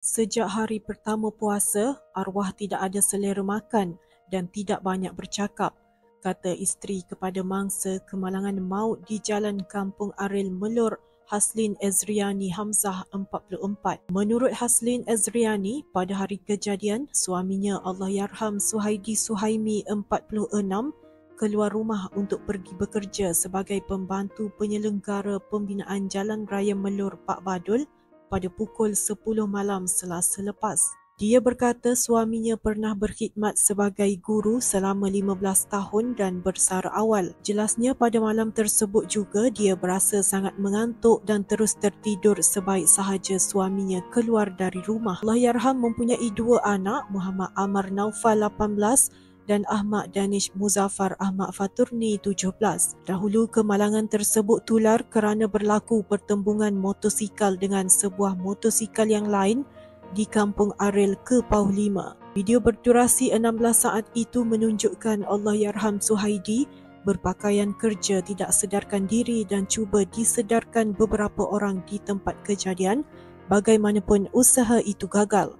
Sejak hari pertama puasa, arwah tidak ada selera makan dan tidak banyak bercakap, kata isteri kepada mangsa kemalangan maut di Jalan Kampung Aril Melur, Haslin Ezriani Hamzah 44. Menurut Haslin Ezriani, pada hari kejadian, suaminya Allahyarham Suhaidi Suhaimi 46 keluar rumah untuk pergi bekerja sebagai pembantu penyelenggara pembinaan Jalan Raya Melur Pak Badul pada pukul 10 malam Selasa lepas. Dia berkata suaminya pernah berkhidmat sebagai guru selama 15 tahun dan bersara awal. Jelasnya pada malam tersebut juga dia berasa sangat mengantuk dan terus tertidur sebaik sahaja suaminya keluar dari rumah. Allahyarham mempunyai dua anak, Muhammad Amar Naufal 18 dan Ahmad Danish Muzaffar Ahmad Faturni 17. Dahulu kemalangan tersebut tular kerana berlaku pertembungan motosikal dengan sebuah motosikal yang lain di Kampung Aril ke Pauh 5. Video berdurasi 16 saat itu menunjukkan Allahyarham Suhaidi berpakaian kerja tidak sedarkan diri dan cuba disedarkan beberapa orang di tempat kejadian. Bagaimanapun usaha itu gagal.